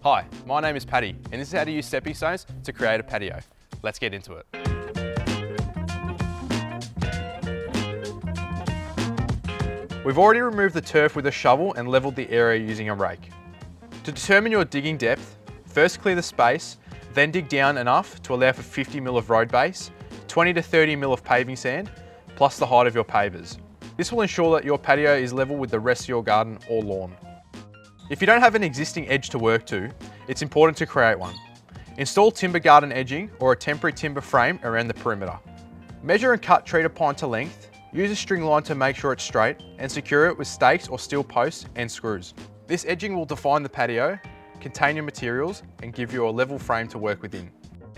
Hi, my name is Patty, and this is how to use stepping stones to create a patio. Let's get into it. We've already removed the turf with a shovel and leveled the area using a rake. To determine your digging depth, first clear the space, then dig down enough to allow for 50 mil of road base, 20 to 30 mil of paving sand, plus the height of your pavers. This will ensure that your patio is level with the rest of your garden or lawn. If you don't have an existing edge to work to, it's important to create one. Install timber garden edging or a temporary timber frame around the perimeter. Measure and cut treated pine to length, use a string line to make sure it's straight, and secure it with stakes or steel posts and screws. This edging will define the patio, contain your materials, and give you a level frame to work within.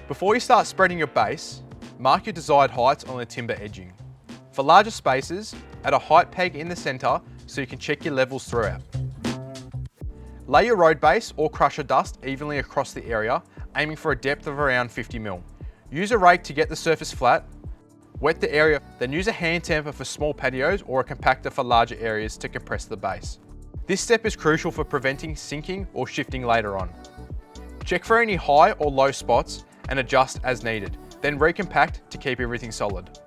Before you start spreading your base, mark your desired heights on the timber edging. For larger spaces, add a height peg in the center so you can check your levels throughout. Lay your road base or crusher dust evenly across the area, aiming for a depth of around 50 mil. Use a rake to get the surface flat, wet the area, then use a hand tamper for small patios or a compactor for larger areas to compress the base. This step is crucial for preventing sinking or shifting later on. Check for any high or low spots and adjust as needed, then recompact to keep everything solid.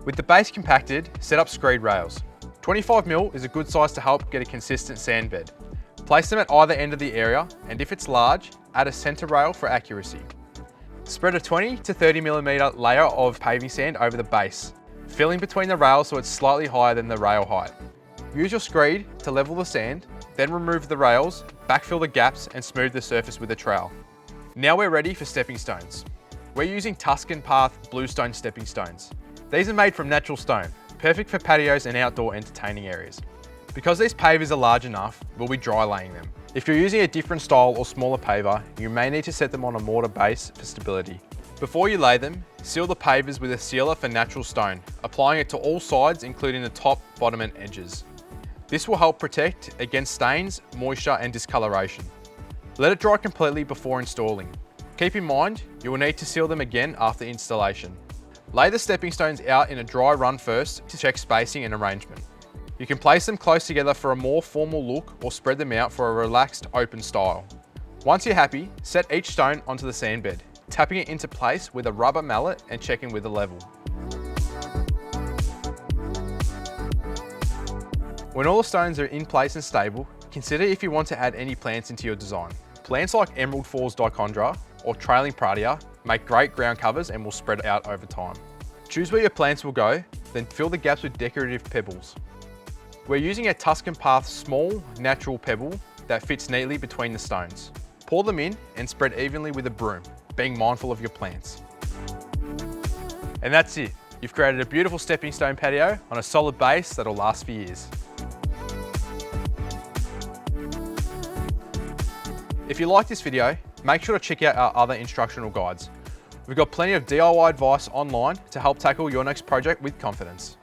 With the base compacted, set up screed rails. 25 mil is a good size to help get a consistent sand bed. Place them at either end of the area, and if it's large, add a center rail for accuracy. Spread a 20 to 30 millimeter layer of paving sand over the base, filling between the rails so it's slightly higher than the rail height. Use your screed to level the sand, then remove the rails, backfill the gaps and smooth the surface with a trowel. Now we're ready for stepping stones. We're using Tuscan Path bluestone stepping stones. These are made from natural stone, perfect for patios and outdoor entertaining areas. Because these pavers are large enough, we'll be dry laying them. If you're using a different style or smaller paver, you may need to set them on a mortar base for stability. Before you lay them, seal the pavers with a sealer for natural stone, applying it to all sides including the top, bottom and edges. This will help protect against stains, moisture and discoloration. Let it dry completely before installing. Keep in mind, you will need to seal them again after installation. Lay the stepping stones out in a dry run first to check spacing and arrangement. You can place them close together for a more formal look or spread them out for a relaxed, open style. Once you're happy, set each stone onto the sand bed, tapping it into place with a rubber mallet and checking with the level. When all the stones are in place and stable, consider if you want to add any plants into your design. Plants like Emerald Falls Dichondra or Trailing Pratia make great ground covers and will spread out over time. Choose where your plants will go, then fill the gaps with decorative pebbles. We're using a Tuscan Path small, natural pebble that fits neatly between the stones. Pour them in and spread evenly with a broom, being mindful of your plants. And that's it. You've created a beautiful stepping stone patio on a solid base that'll last for years. If you like this video, make sure to check out our other instructional guides. We've got plenty of DIY advice online to help tackle your next project with confidence.